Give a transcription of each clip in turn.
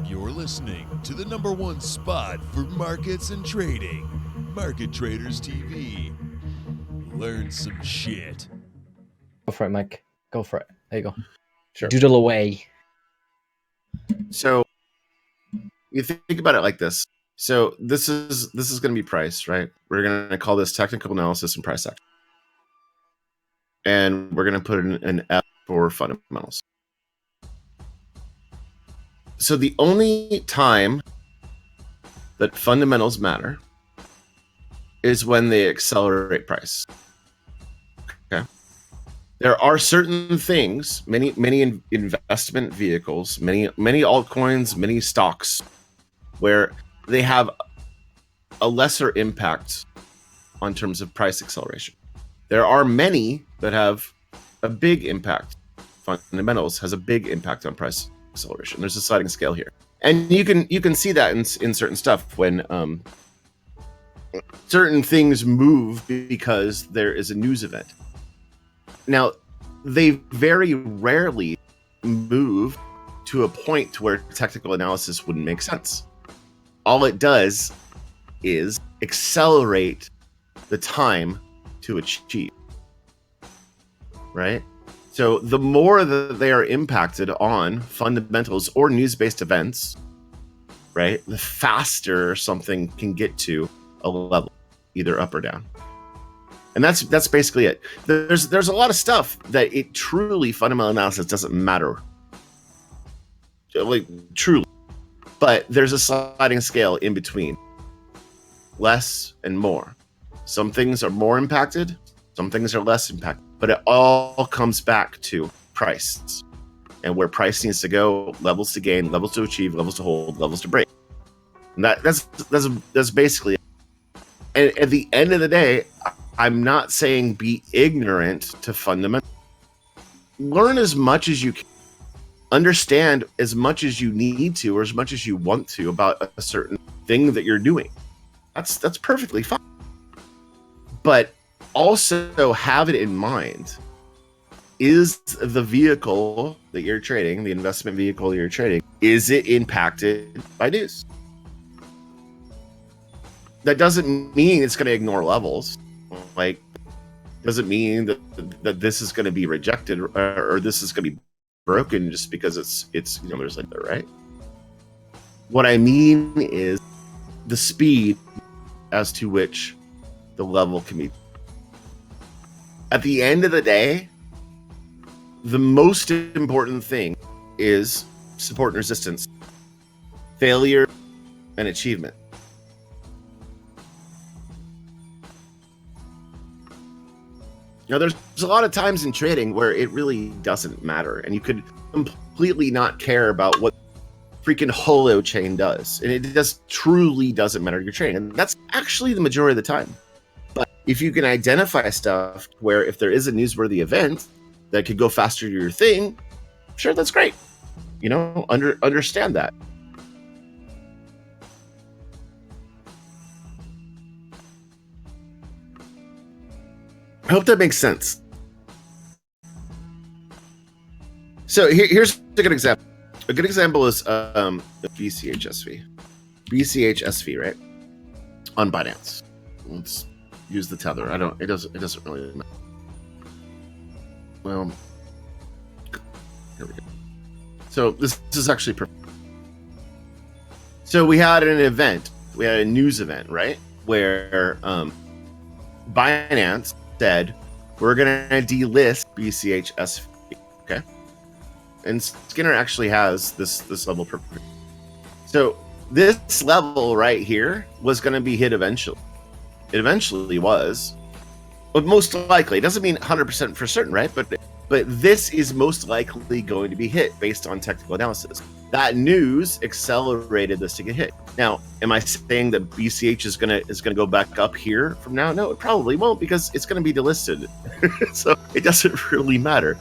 You're listening to the #1 spot for markets and trading, Market Traders TV. Learn some shit. Go for it, Mike. Go for it. There you go. Sure. Doodle away. So you think about it like this. So this is going to be price, right? We're going to call this technical analysis and price action. And we're going to put in an F for fundamentals. So the only time that fundamentals matter is when they accelerate price. Okay. There are certain things, many investment vehicles, many altcoins, many stocks, where they have a lesser impact on terms of price acceleration. There are many that have a big impact. Fundamentals has a big impact on price acceleration. There's a sliding scale here, and you can see that in certain stuff when certain things move because there is a news event. Now, they very rarely move to a point to where technical analysis wouldn't make sense. All it does is accelerate the time to achieve, right? So the more that they are impacted on fundamentals or news-based events, right, the faster something can get to a level, either up or down. And that's basically it. There's a lot of stuff that it truly fundamental analysis doesn't matter, like truly. But there's a sliding scale in between, less and more. Some things are more impacted, some things are less impacted. But it all comes back to price and where price needs to go, levels to gain, levels to achieve, levels to hold, levels to break. And that's basically it. And at the end of the day, I'm not saying be ignorant to fundamentals. Learn as much as you can. Understand as much as you need to or as much as you want to about a certain thing that you're doing. That's perfectly fine. But also have it in mind, is the vehicle that you're trading, the investment vehicle you're trading, is it impacted by news? That doesn't mean it's going to ignore levels. Like, doesn't mean that this is going to be rejected or this is going to be broken just because it's there's like that, right? What I mean is the speed as to which the level can be. At the end of the day, the most important thing is support and resistance, failure and achievement. Now, there's a lot of times in trading where it really doesn't matter, and you could completely not care about what freaking holo chain does, and it just truly doesn't matter to your trading, and that's actually the majority of the time. But if you can identify stuff where if there is a newsworthy event that could go faster to your thing, sure, that's great. Understand that. I hope that makes sense. So here's a good example. A good example is BCHSV. BCHSV, right? On Binance. Let's use the tether. It doesn't really matter. Well, here we go. So this is actually perfect. So we had an event. We had a news event, right? Where Binance said, we're going to delist BCHSV, okay? And Skinner actually has this level perfect. So this level right here was going to be hit eventually. It eventually was, but most likely, it doesn't mean 100% for certain, right? But this is most likely going to be hit based on technical analysis. That news accelerated this to get hit. Now, am I saying that BCH is gonna go back up here from now? No, it probably won't, because it's gonna be delisted. So it doesn't really matter.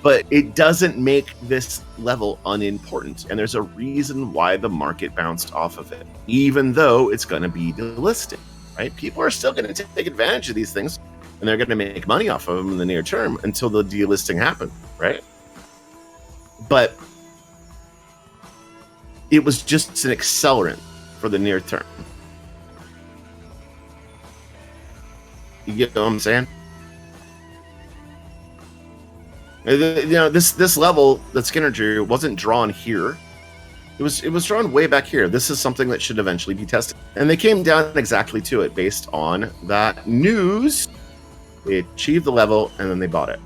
But it doesn't make this level unimportant, and there's a reason why the market bounced off of it, even though it's going to be delisted, right? People are still going to take advantage of these things, and they're going to make money off of them in the near term until the delisting happens, right? But It was just an accelerant for the near term. You get what I'm saying? You know, this level that Skinner drew wasn't drawn here. It was drawn way back here. This is something that should eventually be tested. And they came down exactly to it based on that news. They achieved the level and then they bought it.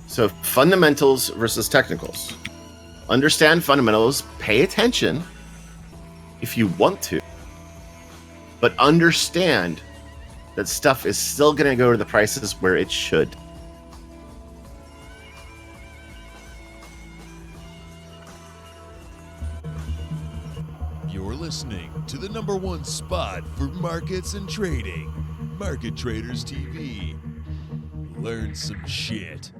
So fundamentals versus technicals. Understand fundamentals, pay attention if you want to, but understand that stuff is still going to go to the prices where it should. You're listening to the #1 spot for markets and trading, Market Traders TV. Learn some shit.